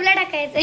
युट्यूबला टाकायचंय.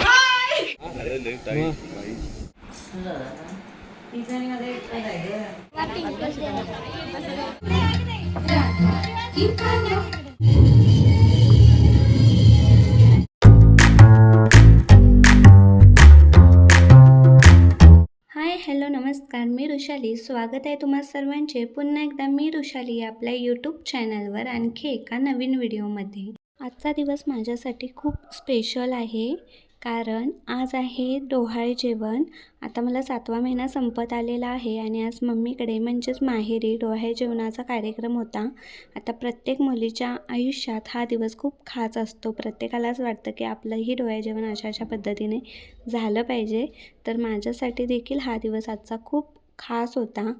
Hi hello नमस्कार, मी ऋषाली. स्वागत आहे तुम्हा सर्वांचे पुन्हा एकदा मी ऋषाली आपल्या यूट्यूब चॅनलवर आणखी एका नवीन व्हिडिओमध्ये. आजचा दिवस माझ्यासाठी खूप स्पेशल आहे, कारण आज आहे डोहाळे जेवण. आता मला 7वा महिना संपत आलेला आहे आणि आज मम्मीकडे म्हणजेच माहेरी डोहाळे जेवणाचा कार्यक्रम होता. आता प्रत्येक मुलीच्या आयुष्यात हा दिवस खूप खास असतो. प्रत्येकालाच वाटतं की आपलंही डोहाळे जेवण अशा पद्धतीने झालं पाहिजे. तर माझ्यासाठी देखील हा दिवस आजचा खूप खास होता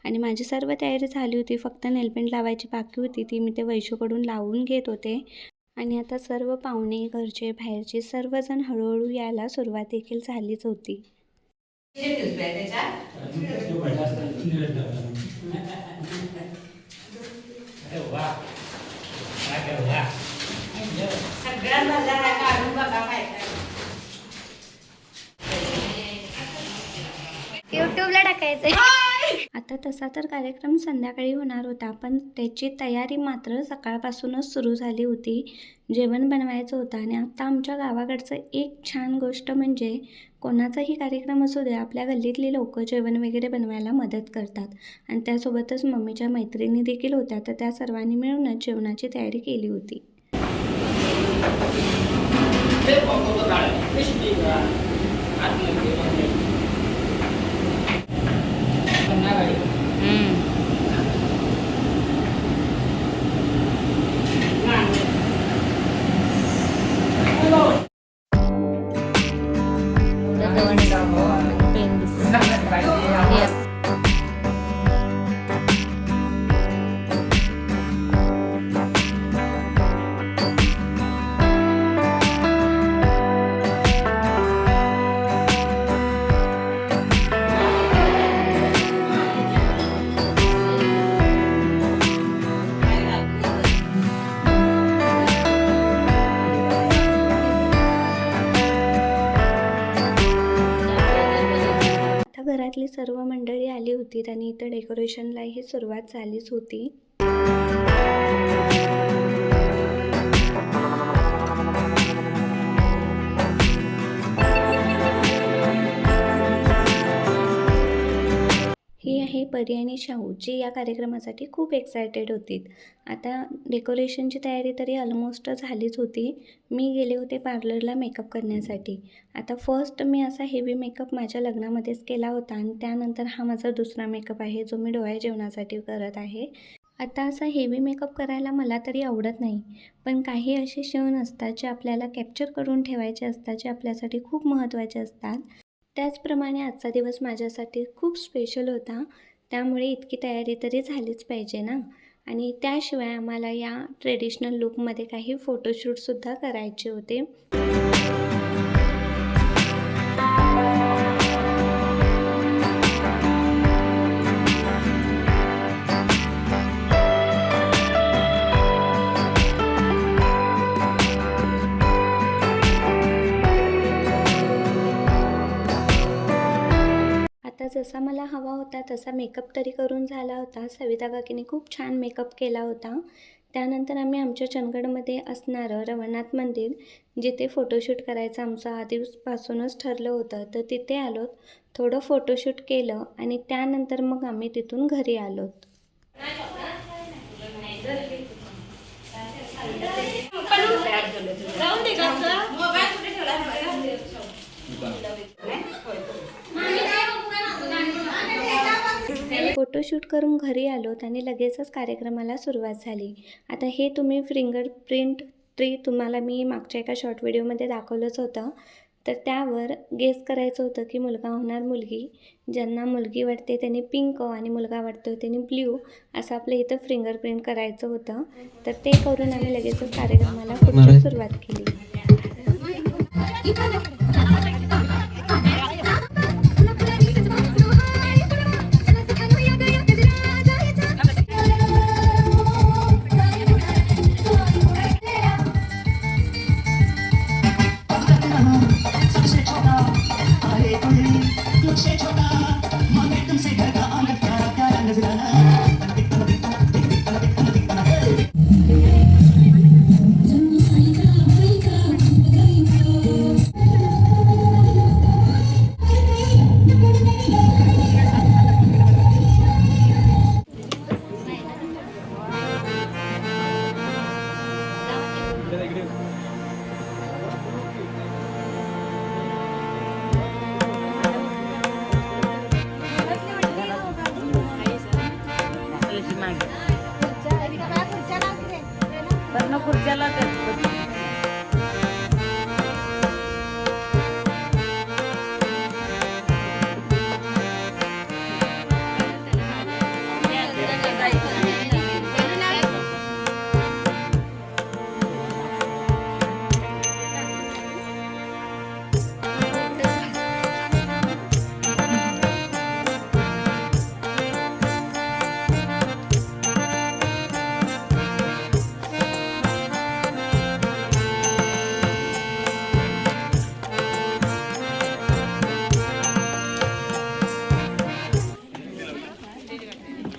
आणि माझी सर्व तयारी झाली होती. फक्त नेलपेंट लावायची बाकी होती, ती मी ते वैशूकडून लावून घेत होते. आणि आता सर्व पाहुणे, घरचे, बाहेरचे सर्वजण हळूहळू यायला सुरुवात देखील झालीच होती. युट्यूबला टाकायचंय. आता तसा तर कार्यक्रम संध्याकाळी होणार होता, पण त्याची तयारी मात्र सकाळपासूनच सुरू झाली होती. जेवण बनवायचं होतं आणि आता आमच्या गावाकडचं एक छान गोष्ट म्हणजे कोणाचाही कार्यक्रम असू दे, आपल्या गल्लीतली लोक जेवण वगैरे बनवायला मदत करतात. आणि त्यासोबतच मम्मीच्या मैत्रिणी देखील होत्या, तर त्या सर्वांनी मिळूनच जेवणाची तयारी केली होती. घरातली सर्व मंडळी आली होती आणि इथं डेकोरेशनलाही सुरुवात झालीच होती. ही आहे परी आणि शाहू, जी या कार्यक्रमासाठी खूप एक्सायटेड होती. आता डेकोरेशनची तयारी तरी ऑलमोस्ट झालीच होती. मी गेले होते पार्लरला मेकअप करण्यासाठी. आता फर्स्ट मी असा हेवी मेकअप माझ्या लग्नामध्येच केला होता आणि त्यानंतर हा माझा दुसरा मेकअप आहे, जो मी डोहाळे जेवणासाठी करत आहे. आता असा हेवी मेकअप करायला मला तरी आवडत नाही, पण काही असे क्षण असतात जे आपल्याला कॅप्चर करून ठेवायचे असतात, जे आपल्यासाठी खूप महत्त्वाचे असतात. त्याचप्रमाणे आजचा दिवस माझ्यासाठी खूप स्पेशल होता, त्यामुळे इतकी तयारी तरी झालीच पाहिजे ना. आणि त्याशिवाय आम्हाला या ट्रेडिशनल लुकमध्ये काही फोटोशूटसुद्धा करायचे होते. आता जसा मला हवा होता तसा मेकअप तरी करून झाला होता. सविता काकीने खूप छान मेकअप केला होता. त्यानंतर आम्ही आमच्या चंदगडमध्ये असणारं रवनाथ मंदिर, जिथे फोटोशूट करायचं आमचं आधीपासूनच ठरलं होतं, तर तिथे आलोत. थोडं फोटोशूट केलं आणि त्यानंतर मग आम्ही तिथून घरी आलोत. फोटोशूट करून घरी आलोत आणि लगेचच कार्यक्रमाला सुरुवात झाली. आता हे तुम्ही फिंगरप्रिंट ट्री तुम्हाला मी मागच्या एका शॉर्ट व्हिडिओमध्ये दाखवलंच होतं. तर त्यावर गेस करायचं होतं की मुलगा होणार मुलगी. ज्यांना मुलगी वाटते त्यांनी पिंक आणि मुलगा वाटतो त्यांनी ब्ल्यू असं आपलं इथं फिंगरप्रिंट करायचं होतं. तर ते करून आम्ही लगेचच कार्यक्रमाला पुढची सुरुवात केली.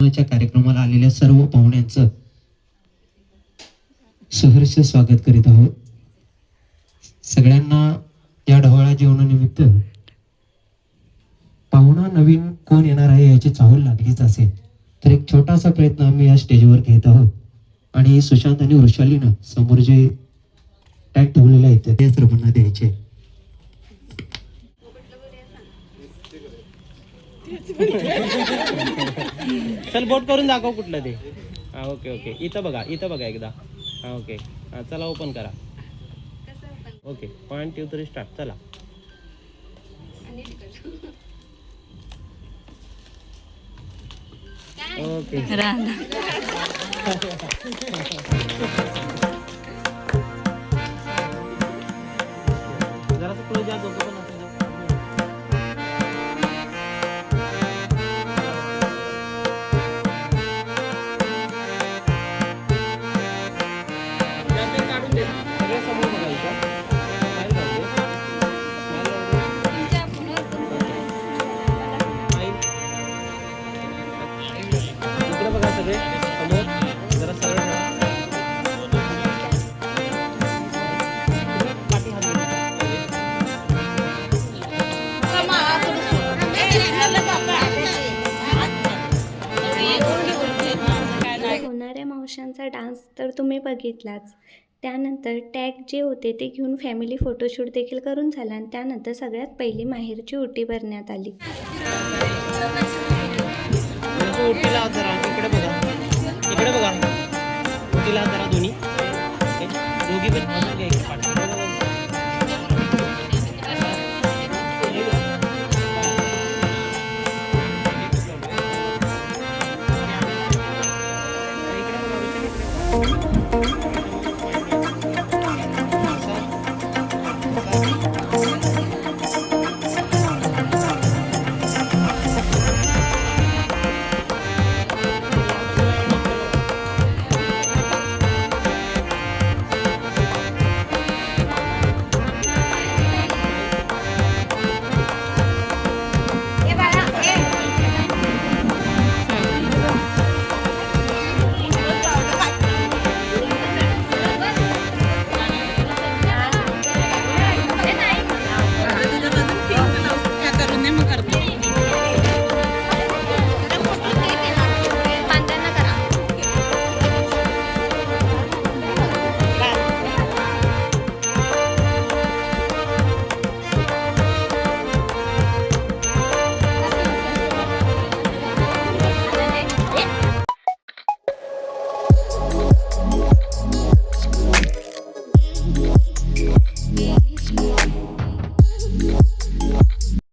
च्या कार्यक्रमाला आलेल्या सर्व पाहुण्यांचं सहर्ष स्वागत करीत आहोत. सगळ्यांना या ढवळ्या जेवणानिमित्त पाहुणा नवीन कोण येणार आहे याची चाहूल लागलीच असेल, तर एक छोटासा प्रयत्न आम्ही या स्टेजवर घेत आहोत. आणि सुशांत आणि वृषालीनं समोर जे टॅग ठेवलेले आहेत ते सर्वांना द्यायचे. चल बोट करून दाखव कुठलं ते. हा ओके ओके, इथं बघा एकदा. हा ओके, हा चला ओपन करा. Okay 1 2 3 start. चला ओके. जरासं पुढे जा, दोघं पण असं जा. त्यातून काढून दे. सगळं समोर बघायचं. Smile राहू दे. Smile राहू दे. Smile. इकडे बघा सगळे समोर. जरा सरळ राहा. पाठी हात घे. होणाऱ्या मावशांचा डान्स तर तुम्ही बघितलाच. त्यानंतर टॅग जे होते ते घेऊन फॅमिली फोटोशूट देखील करून झाला आणि त्यानंतर सगळ्यात पहिली माहेरची ओटी भरण्यात आली. जरासं ओटीला हात धरा. इकडे बघा. ओटीला हात धरा दोन्ही. ओके. दोघी पण हात घ्या.